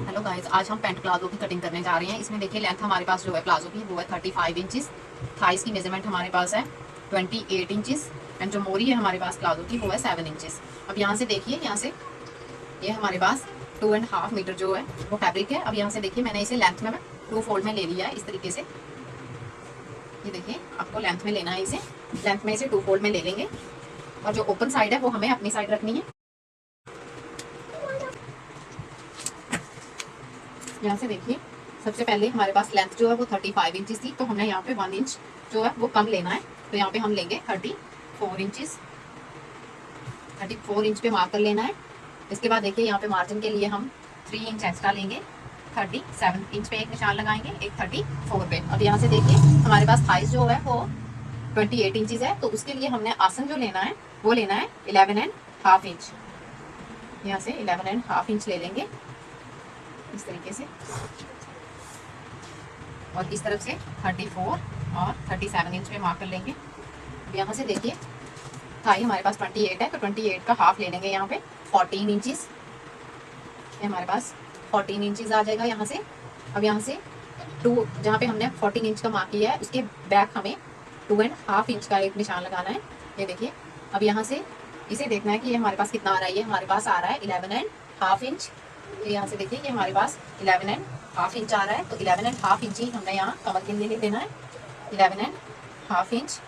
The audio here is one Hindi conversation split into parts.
हेलो गाइस, आज हम पैंट प्लाजो की कटिंग करने जा रहे हैं। इसमें देखिए लेंथ हमारे पास जो है प्लाजो की वो है 35 इंचेस। थाइस की मेजरमेंट हमारे पास है 28 इंचेस एंड जो मोरी है हमारे पास प्लाजो की वो है 7 इंचेस। अब यहाँ से देखिए, यहाँ से ये हमारे पास 2.5 मीटर जो है वो फैब्रिक है। अब यहाँ से देखिए मैंने इसे लेंथ में 2 फोल्ड में ले लिया है इस तरीके से। ये देखिए आपको लेंथ में लेना है, इसे लेंथ में इसे 2 फोल्ड में ले लेंगे और जो ओपन साइड है वो हमें अपनी साइड रखनी है। यहाँ से देखिए सबसे पहले हमारे पास लेंथ जो है वो 35 इंचेस थी, तो हमने यहाँ पे 1 इंच जो है वो कम लेना है। तो यहाँ पे हम लेंगे 34 इंचेस। 34 इंच पे मार्क कर लेना है। इसके बाद देखिए यहाँ पे मार्जिन के लिए हम 3 इंच एक्स्ट्रा लेंगे। 37 इंच पे एक निशान लगाएंगे, एक 34 पे। अब यहाँ से देखिए हमारे पास थाइस जो है वो 28 इंचेस है, तो उसके लिए हमने आसन जो लेना है वो लेना है 11.5 इंच। यहाँ से 11.5 इंच ले लेंगे इस तरीके से, और इस तरफ से 34 और 37 इंच पे मार्क कर लेंगे। यहाँ से देखिए थाई हमारे पास 28 है, तो 28 का हाफ ले लेंगे यहाँ पे 14 इंचेस। ये हमारे पास 14 इंचेस आ जाएगा यहाँ से। अब यहाँ से जहाँ पे हमने 14 इंच का मार्क किया है उसके बैक हमें 2.5 इंच का एक निशान लगाना है। ये देखिए अब यहाँ से इसे देखना है कि ये हमारे पास कितना आ रहा है। ये हमारे पास आ रहा है 11.5 इंच। यहाँ से देखिए कि हमारे पास 11.5 इंच आ रहा है, तो 11.5 इंच ही हमने यहाँ कमर के लिए ले लेना है, 11.5 इंच।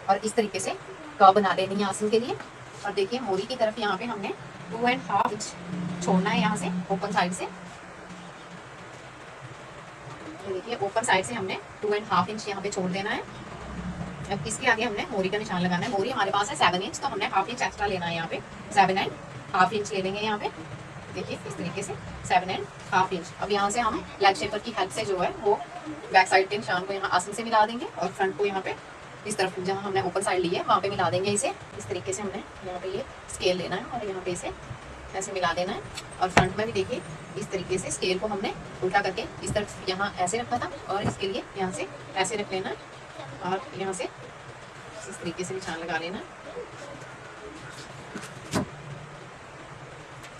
और इस तरीके से कर्व बना लेनी है आसन के लिए। और देखिए मोरी की तरफ यहाँ पे हमने 2.5 इंच छोड़ना है यहाँ से ओपन साइड से। देखिए ओपन साइड से हमने 2.5 इंच यहाँ पे छोड़ देना है। अब इसके आगे हमने मोरी का निशान लगाना है। मोरी हमारे पास है 7 इंच, तो हमने हाफ इंच एक्स्ट्रा लेना है यहाँ पे, 7.5 इंच ले लेंगे यहाँ पे। देखिए इस तरीके से 7.5 इंच। अब यहाँ से हम लेग शेपर की हेल्प से जो है वो बैक साइड के निशान को यहाँ आसन से मिला देंगे और फ्रंट को यहाँ पे इस तरफ जहाँ हमने ऊपर साइड ली है वहाँ पे मिला देंगे इसे। इस तरीके से हमने यहाँ पे ये स्केल लेना है और यहाँ पे इसे ऐसे मिला देना है। और फ्रंट में भी देखिए इस तरीके से स्केल को हमने उल्टा करके इस तरफ यहाँ ऐसे रखा था और इसके लिए यहाँ से ऐसे रख लेना है और यहाँ से इस तरीके से निशान लगा लेना है।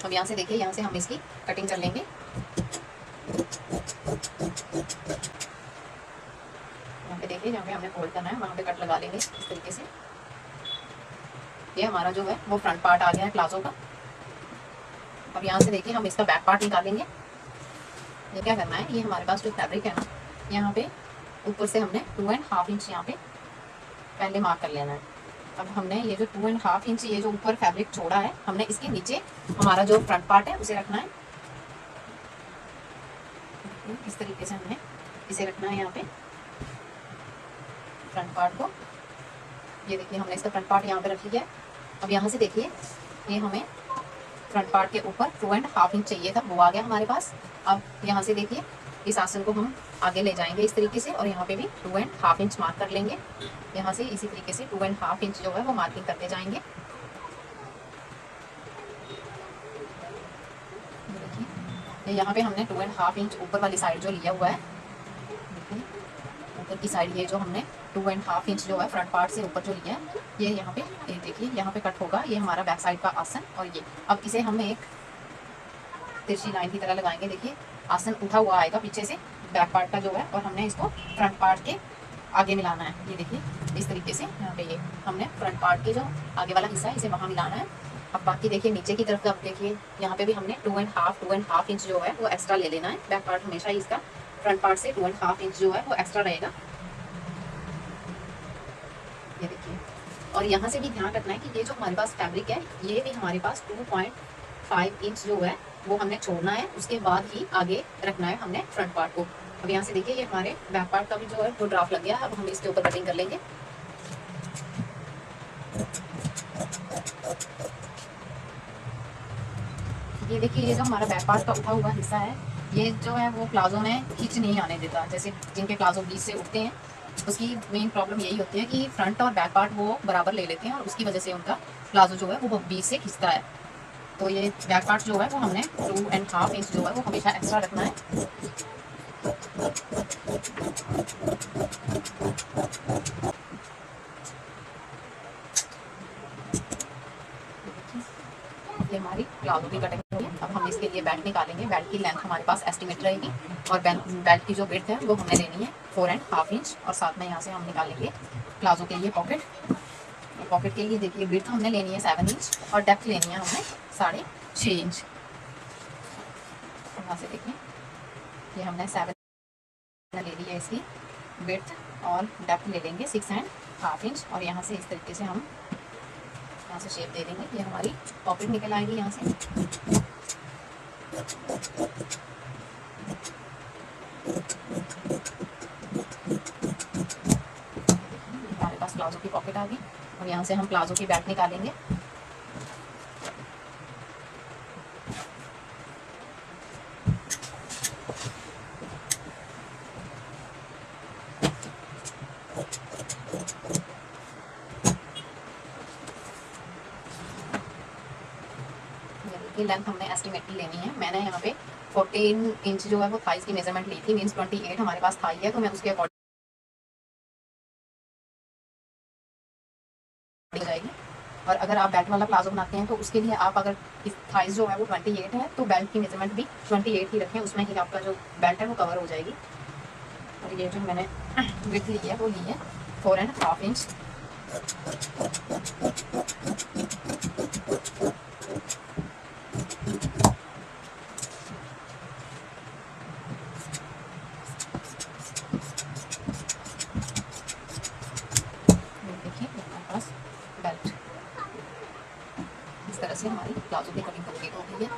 अब यहाँ से देखिए यहाँ से हम इसकी कटिंग कर लेंगे। यहाँ पे देखिए जहाँ पे हमने फोल्ड करना है वहाँ पे कट लगा लेंगे इस तरीके से। ये हमारा जो है वो फ्रंट पार्ट आ गया है प्लाजो का। अब यहाँ से देखिए हम इसका बैक पार्ट निकालेंगे। ये क्या करना है, ये हमारे पास जो फैब्रिक है ना यहाँ पे ऊपर से हमने 2.5 इंच यहाँ पे पहले मार्क कर लेना है। अब हमने ये जो 2.5 इंच ये जो ऊपर फैब्रिक छोड़ा है हमने इसके नीचे हमारा जो फ्रंट पार्ट है उसे रखना है। इस तरीके से हमने इसे रखना है यहाँ पे फ्रंट पार्ट को। ये देखिए हमने इसका फ्रंट पार्ट यहाँ पे रख लिया है। अब यहाँ से देखिए ये हमें फ्रंट पार्ट के ऊपर 2.5 इंच चाहिए था, वो आ गया हमारे पास। अब यहाँ से देखिए इस आसन को हम आगे ले जाएंगे इस तरीके से और यहाँ पे भी 2.5 इंच मार्क कर लेंगे। यहाँ से इसी तरीके से 2.5 इंच जो है वो मार्किंग करते जाएंगे। देखिए यहाँ पे हमने 2.5 इंच ऊपर वाली साइड जो लिया हुआ है, ऊपर की साइड ये जो हमने 2.5 इंच जो है फ्रंट पार्ट से ऊपर जो लिया है ये यहाँ पे ये देखिए यहाँ पे कट होगा। ये हमारा बैक साइड का आसन और ये अब इसे हम एक तिरछी लाइन की तरह लगाएंगे। देखिए आसन उठा हुआ आएगा पीछे से बैक पार्ट का जो है और हमने इसको फ्रंट पार्ट के आगे मिलाना है। ये देखिए इस तरीके से यहाँ पे ये हमने फ्रंट पार्ट के जो आगे वाला हिस्सा है इसे वहाँ मिलाना है। अब बाकी देखिए नीचे की तरफ अब देखिए यहाँ पे भी हमने 2.5 इंच जो है वो एक्स्ट्रा ले लेना है। बैक पार्ट हमेशा ही इसका फ्रंट पार्ट से 2.5 इंच जो है वो एक्स्ट्रा रहेगा। ये देखिए और यहाँ से भी ध्यान रखना है कि ये जो हमारे पास फैब्रिक है ये भी हमारे पास 2.5 इंच जो है वो हमने छोड़ना है, उसके बाद ही आगे रखना है हमने फ्रंट पार्ट को। अब यहाँ से देखिए ये हमारे बैक पार्ट का भी जो है वो ड्राफ्ट लग गया। अब हम इसके ऊपर कटिंग कर लेंगे। ये देखिए ये जो हमारा बैक पार्ट का उठा हुआ हिस्सा है ये जो है वो प्लाजो में खींच नहीं आने देता। जैसे जिनके प्लाजो बीच से उठते हैं उसकी मेन प्रॉब्लम यही होती है कि फ्रंट और बैक पार्ट वो बराबर ले लेते हैं और उसकी वजह से उनका प्लाजो जो है वो बीच से खिंचता है। तो ये बैक पार्ट जो है वो हमने 2.5 इंच जो है वो हमेशा एक्स्ट्रा रखना है। देखिए हमारी प्लाजो की कटिंग हुई है। अब हम इसके लिए बेल्ट निकालेंगे। बेल्ट की लेंथ हमारे पास एस्टिमेट रहेगी और बेल्ट की जो विड्थ है वो हमने लेनी है 4.5 इंच। और साथ में यहाँ से हम निकालेंगे प्लाजो के लिए पॉकेट। पॉकेट के लिए देखिए विड्थ हमने लेनी है 7 इंच और डेप्थ लेनी है हमने 6.5 इंच। यहाँ से देखिए ये हमने 7 ले ली है इसकी विड्थ और डेप्थ ले लेंगे 6.5 इंच। और यहाँ से इस तरीके से हम यहाँ से शेप दे देंगे। ये हमारी पॉकेट निकल आएगी यहाँ से। हमारे पास प्लाजो की पॉकेट आ गई और यहाँ से हम प्लाजो की बेल्ट निकालेंगे। ये लेंथ हमने एस्टिमेट लेनी है। मैंने यहाँ पे 14 इंच जो है वो थाइस की मेजरमेंट ली थी, मीन्स 28 हमारे पास थाई है, तो मैं उसके अकॉर्डिंग जाएगी। और अगर आप बेल्ट वाला प्लाजो बनाते हैं तो उसके लिए आप अगर थाइस जो है वो 28 है तो बेल्ट की मेजरमेंट भी 28 ही रखें, उसमें ही आपका जो बेल्ट है वो कवर हो जाएगी। और ये जो मैंने विड्थ ली है वो ली है 4.5 इंच। देखिए हमारे पास बेल्ट इस तरह से हमारी प्लाजो की कटिंग कंप्लीट हो गई है।